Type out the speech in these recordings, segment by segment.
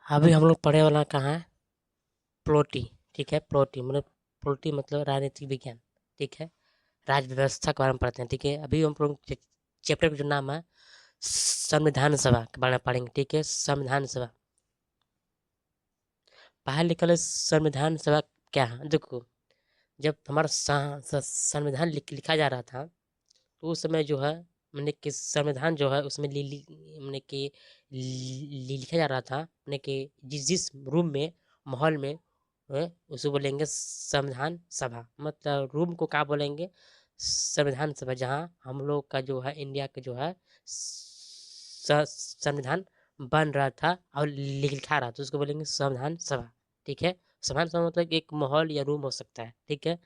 अभी हम लोग पढ़े वाला कहाँ है? प्लोटी। ठीक है, प्लोटी मतलब प्लोटी मतलब राजनीतिक विज्ञान। ठीक है, राज्य व्यवस्था के बारे में पढ़ते हैं। ठीक है, अभी हम लोग चैप्टर का जो नाम है संविधान सभा के बारे में पढ़ेंगे। ठीक है, संविधान सभा पढ़ा लिखा संविधान सभा क्या है? देखो, जब हमारा संविधान लिखा जा रहा था तो उस समय जो है मैंने कि संविधान जो है उसमें मैंने कि लिखा जा रहा था मैंने कि जिस जिस रूम में माहौल में उसे बोलेंगे संविधान सभा। मतलब रूम को क्या बोलेंगे? संविधान सभा। जहाँ हम लोग का जो है इंडिया का जो है संविधान बन रहा था और लिखा रहा था उसको बोलेंगे संविधान सभा। ठीक है, संविधान सभा मतलब एक माहौल या रूम हो सकता है। ठीक है,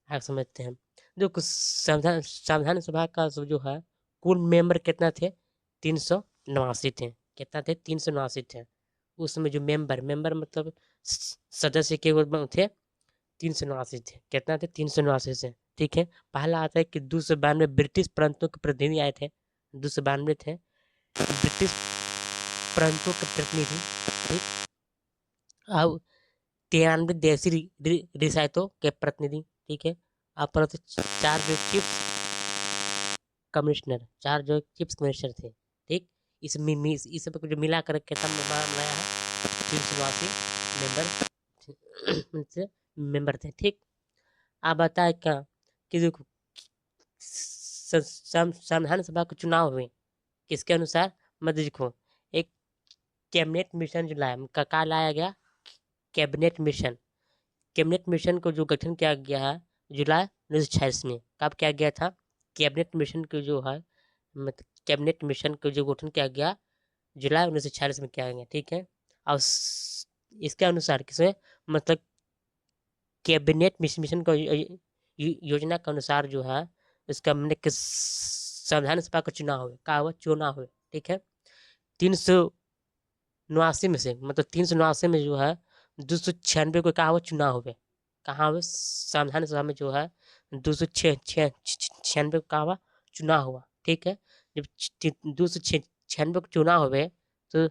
आप समझते हैं। देखो, संविधान सभा का जो है कुल मेंबर कितना थे? 389 थे। कितना थे? 389 थे। उसमें जो मेंबर मतलब सदस्य के थे 389 थे। कितना थे? 389 से। ठीक है, पहला आता है कि 292 ब्रिटिश प्रांतों के प्रतिनिधि आए थे। 292 थे ब्रिटिश प्रांतों के प्रतिनिधि। ठीक, अब 93 देशी रियासतों के प्रतिनिधि। ठीक है, अब पर 4 जो चीफ कमिश्नर, 4 जो चीफ कमिश्नर थे। ठीक, इस सब को जो मिला कर कितना बनाया है? 389 मेंबर से मेंबर थे। ठीक, आप बताए क्या कि देखो संविधान सभा के चुनाव हुए किसके अनुसार? मत देखो, एक कैबिनेट मिशन जो लाया का लाया गया कैबिनेट मिशन। कैबिनेट मिशन को जो गठन किया गया है जुलाई 1946 में। कब किया गया था? कैबिनेट मिशन को जो है मतलब कैबिनेट मिशन को जो गठन किया गया जुलाई 1946 में किया गया। ठीक है, और इसके अनुसार किसमें मतलब कैबिनेट मिशन का योजना के अनुसार जो है इसका मैंने संविधान सभा का चुनाव हुए का हुआ चुनाव हुए। ठीक है, 389 में से मतलब 389 में जो है 296 को कहा हुआ चुनाव हुए। कहाँ हुए? संविधान सभा में जो है 296 को कहा हुआ चुनाव हुआ। ठीक है, जब 296 को चुनाव हुए तो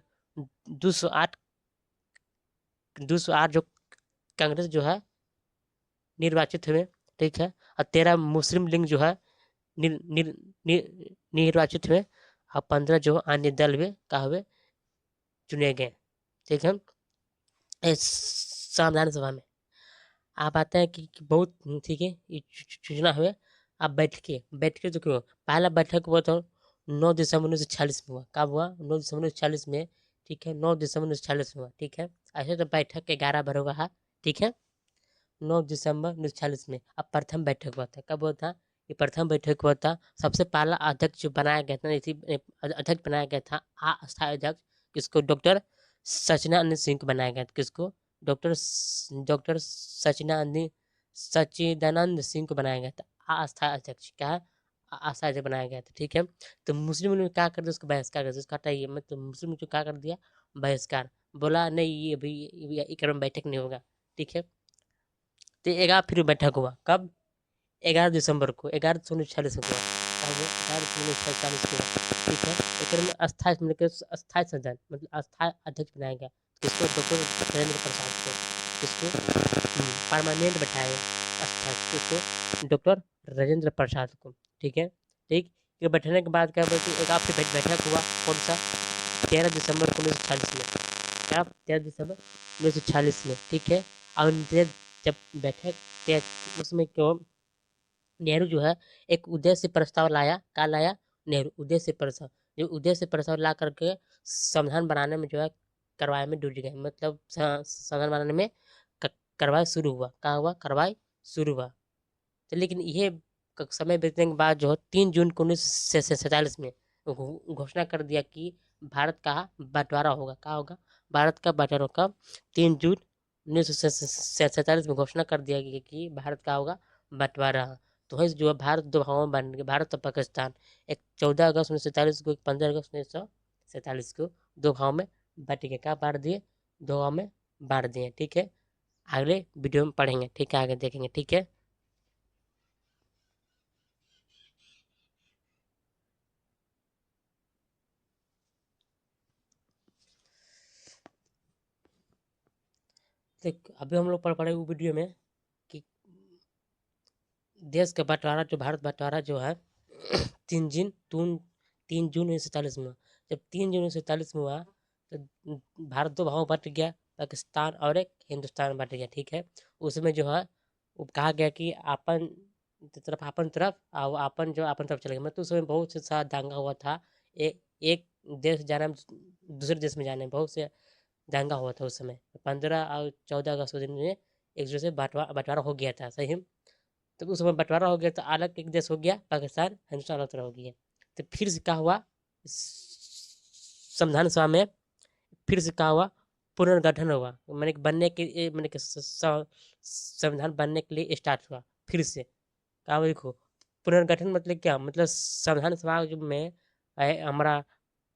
208 208 जो कांग्रेस जो है निर्वाचित हुए। ठीक है, और 13 मुस्लिम लीग जो है निर, निर, निर, निर्वाचित हुए और 15 जो अन्य दल हुए का हुए चुने गए। ठीक है, इस संविधान सभा में आप आते हैं कि बहुत ठीक है ये चुना हुए। आप बैठ के जो क्यों पहला बैठक हुआ था 9 दिसंबर 1946 में हुआ। कब हुआ? 9 दिसंबर 1946 में। ठीक है, 9 दिसंबर 1946 में हुआ। ठीक है, ऐसे तो बैठक 11 बार हुआ है। ठीक है, 9 दिसंबर 1946 में। अब प्रथम बैठक हुआ था। कब हुआ था? ये प्रथम बैठक हुआ था। सबसे पहला अध्यक्ष जो बनाया गया था इसी अध्यक्ष बनाया गया था अस्थायी अध्यक्ष किसको? डॉक्टर सचिदानंद सिंह को बनाया गया था। किसको? डॉक्टर सचिदानंद सिंह को बनाया गया था अस्थायी अध्यक्ष। क्या है? अस्थायी अध्यक्ष बनाया गया था। ठीक है, तो मुस्लिम ने क्या कर दिया? उसको बहिष्कार कर दिया। उसका हटाइए मतलब मुस्लिम ने जो क्या कर दिया? बहिष्कार। बोला नहीं ये अभी ये क्रम बैठक नहीं होगा। ठीक है, तो 11 फिर बैठक हुआ। कब? 11 दिसंबर को। 11 दिसंबर 1946 को हुआ। कब हुआ? 11 दिसंबर 1946 को हुआ। ठीक है, एक में अस्थायी मतलब अस्थायी सदन मतलब अस्थायी अध्यक्ष बनाया गया। किसको? डॉक्टर राजेंद्र प्रसाद को। किसको? परमानेंट बैठाया गया अस्थायी। किसको? डॉक्टर राजेंद्र प्रसाद को। ठीक है, ठीक, ये बैठने के बाद क्या बोलते एक आपकी बैठक हुआ। कौन सा? 13 दिसंबर 1946 में। क्या? 13 दिसंबर 1946 में। ठीक है, और जब बैठक उसमें क्यों नेहरू जो है एक उद्देश्य प्रस्ताव लाया। क्या लाया? नेहरू उद्देश्य प्रस्ताव। जो उद्देश्य प्रस्ताव ला करके संविधान बनाने में जो है कार्रवाई में जुट गए। मतलब संविधान बनाने में कार्रवाई शुरू हुआ। क्या हुआ? कार्रवाई शुरू हुआ। तो लेकिन ये समय बीतने के बाद जो है 3 जून 1947 में घोषणा कर दिया कि भारत का बंटवारा होगा। क्या होगा? भारत का बंटवारा होगा। 3 जून 1947 में घोषणा कर दिया गया कि भारत का होगा बंटवारा। तो वहीं से जो है भारत 2 भागों में बन गया, भारत और पाकिस्तान। एक 14 अगस्त 1947 को, एक 15 अगस्त 1947 को 2 भागों में बट गया। क्या बांट दिए? 2 भागों में बांट दिए। ठीक है, अगले वीडियो में पढ़ेंगे। ठीक है, आगे देखेंगे। ठीक है। देख अभी हम लोग पढ़ पढ़े वो वीडियो में कि देश का बंटवारा जो भारत बंटवारा जो है 3 जून 1947 में हुआ। जब 3 जून 1947 में हुआ तो भारत दो भागों में बट गया, पाकिस्तान और एक हिंदुस्तान में बट गया, ठीक है। उसमें जो है वो कहा गया कि अपन तरफ और अपन जो अपन तरफ चले गए, मतलब उसमें बहुत से सारा दंगा हुआ था। एक देश जाने में दूसरे देश में जाने में बहुत से दंगा हुआ था उस समय। 15 और 14 अगस्त के दिन में एक दूसरे से बंटवारा हो गया था, सही है। तो उस समय बंटवारा हो गया तो अलग एक देश हो गया पाकिस्तान, हिंदुस्तान अलग तरह हो गया। तो फिर से क्या हुआ, संविधान सभा में फिर से क्या हुआ, पुनर्गठन हुआ, मैंने कि बनने के मैंने कि संविधान बनने के लिए स्टार्ट हुआ फिर से। क्या देखो पुनर्गठन मतलब क्या, मतलब संविधान सभा में हमारा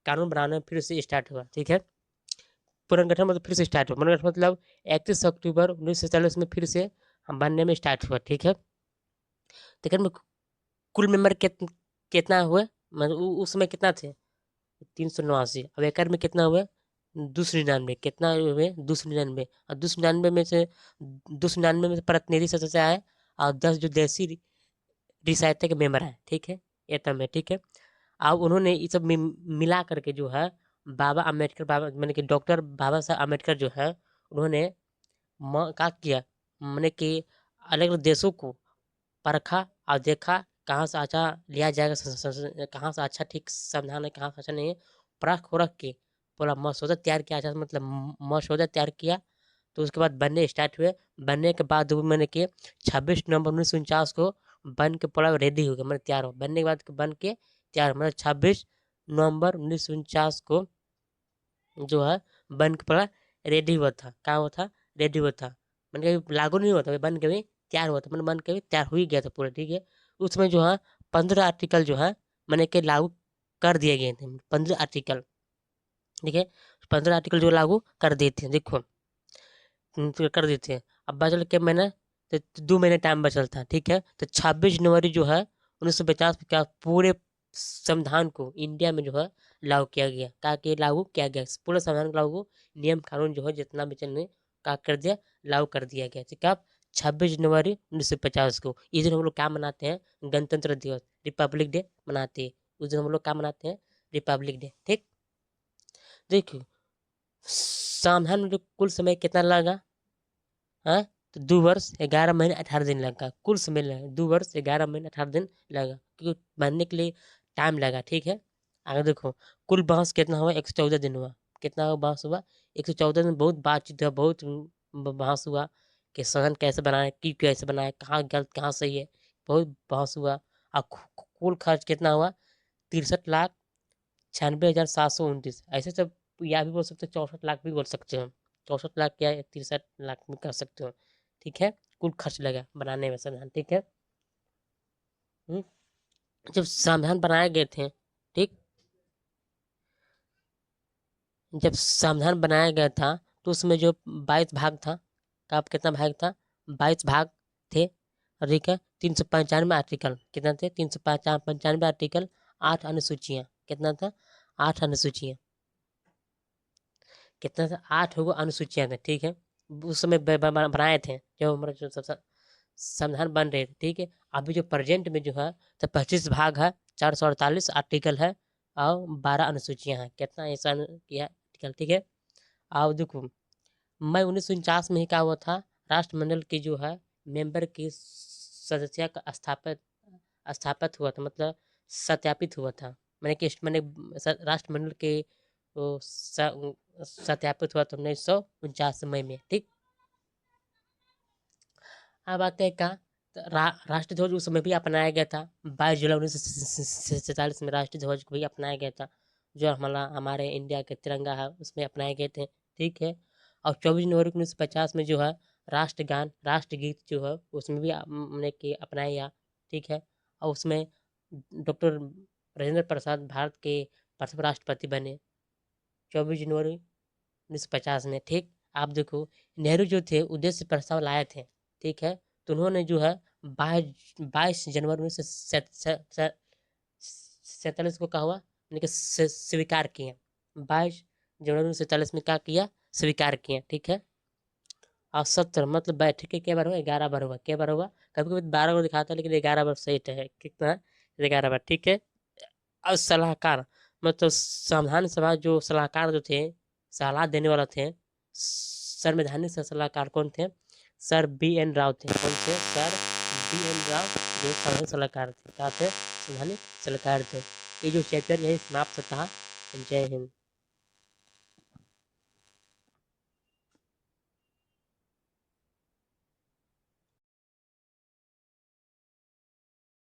कानून बनाने में फिर से स्टार्ट हुआ, ठीक है। पुनर्गठन मतलब फिर से स्टार्ट हुआ, पुनर्गठन मतलब 31 अक्टूबर 1947 में फिर से हम बनने में स्टार्ट हुआ, ठीक है। लेकिन कुल मेंबर कितना हुए, मतलब उस समय कितना थे, 389। अब एकड़ में कितना हुए, 299। कितना हुए, 299। और 299 में से 299 में से प्रतिनिधि सदस्य आए और 10 जो देसी रिसायते के मेंबर हैं, ठीक है, ये तब है, ठीक है। अब उन्होंने ये सब मिला करके जो है बाबा मैंने कि डॉक्टर बाबा साहब अम्बेडकर जो है उन्होंने क्या किया, मैंने कि अलग अलग देशों को परखा और देखा कहाँ से अच्छा लिया जाएगा, कहाँ से अच्छा ठीक संविधान है, कहाँ से अच्छा नहीं है। परख उरख के पूरा मसौदा तैयार किया, अच्छा मतलब मसौदा तैयार किया। तो उसके बाद बनने स्टार्ट हुए। बनने के बाद वो मैंने कि 26 नवंबर 1949 को बन के पूरा रेडी हो गया, मतलब तैयार हो। बनने के बाद बन के तैयार, मतलब 26 नवंबर 1949 को जो है बन के पूरा रेडी हुआ था। क्या हुआ था, रेडी हुआ था, मैंने कभी लागू नहीं हुआ था, बन के भी तैयार हुआ था, मैंने बन के भी तैयार हो ही गया था पूरा, ठीक है। उसमें जो है 15 आर्टिकल जो है मैंने के लागू कर दिए गए थे, 15 आर्टिकल, ठीक है। 15 आर्टिकल जो लागू कर दिए थे, देखो तो कर देते हैं। अब बचल के महीने, तो 2 महीने टाइम बचल था, ठीक है। तो 26 जनवरी जो है 1950 में क्या पूरे संविधान को इंडिया में जो है लागू किया गया। क्या कि लागू किया गया पूरे संविधान को लागू, नियम कानून जो है जितना भी चलने का कर दिया, लागू कर दिया गया, ठीक है। 26 जनवरी 1950 को इस दिन हम लोग क्या मनाते हैं, गणतंत्र दिवस, रिपब्लिक डे मनाते हैं। उस दिन हम लोग क्या मनाते हैं, रिपब्लिक डे, ठीक। देखिए संविधान में जो कुल समय कितना लगा, हाँ, तो 2 वर्ष 11 महीने 18 दिन लगा, कुल समय लगा 2 वर्ष 11 महीने 18 दिन लगा, क्योंकि बनने के लिए टाइम लगा, ठीक है। आगे देखो कुल बहस कितना हुआ, 114 दिन हुआ। कितना हुआ बहस हुआ, 114 दिन। बहुत बातचीत हुआ, बहुत बहस हुआ कि सदन कैसे बनाए, की कैसे बनाए, कहाँ गलत कहाँ सही है, बहुत बहस हुआ। और कुल खर्च कितना हुआ, 63,96,729। ऐसे सब या भी बोल सकते हो, 64 लाख भी बोल सकते हो, 64 लाख क्या 63 लाख में कर सकते हो, ठीक है। कुल खर्च लगा बनाने में संविधान, ठीक है। हम्म, जब संविधान बनाए गए थे, ठीक, जब संविधान बनाया गया था तो उसमें जो 22 भाग था, का कितना भाग था, 22 भाग थे, ठीक है। 395 आर्टिकल, कितना थे, 395 आर्टिकल, 8 अनुसूचियाँ, कितना था, 8 अनुसूचियाँ, कितना था, 8 अनुसूचियाँ थे, ठीक है। उस समय बनाए थे जब हमारा जो सब संविधान बन रहे थे, ठीक है। अभी जो प्रेजेंट में जो है तो 25 भाग है, 448 आर्टिकल है और 12 अनुसूचियाँ हैं, कितना ऐसा किया आर्टिकल, ठीक है। और देखो मई 1949 में ही क्या हुआ था, राष्ट्रमंडल की जो है मेंबर की सदस्य का स्थापित हुआ था, मतलब सत्यापित हुआ था। मैंने राष्ट्रमंडल के वो सत्यापित हुआ था 1949 मई में, ठीक। अब आते हैं कहाँ, तो राष्ट्रीय ध्वज उस समय भी अपनाया गया था, 22 जुलाई 1947 में राष्ट्रीय ध्वज को भी अपनाया गया था, जो हमारे इंडिया के तिरंगा है उसमें अपनाए गए थे, ठीक है। और 24 जनवरी 1950 में जो है राष्ट्रगान राष्ट्रगीत जो है उसमें भी हमने के अपनाया गया, ठीक है। और उसमें डॉक्टर राजेंद्र प्रसाद भारत के प्रथम राष्ट्रपति बने 24 जनवरी 1950 में, ठीक। आप देखो नेहरू जो थे उद्देश्य प्रस्ताव लाए थे, ठीक है। तो उन्होंने जो है 22 जनवरी 1947 को कहा हुआ, यानी कि स्वीकार किए, 22 जनवरी 1947 में क्या किया, स्वीकार किए, ठीक है। और 17 मतलब बैठक के क्या बार हुआ, 11 बार हुआ, क्या बार हुआ, कभी कभी 12 बार दिखाता है लेकिन 11 बार सही है, कितना है, 11 बार, ठीक है। और सलाहकार मतलब संविधान सभा जो सलाहकार जो थे, सलाह देने वाला थे, संवैधानिक सलाहकार कौन थे, सर बी एन राव थे, कौन थे, सर बी एन राव, जो संविधानिक सलाहकार थे, क्या थे, संवैधानिक सलाहकार थे। ये जो चैप्टर यही समाप्त होता है। जय हिंद।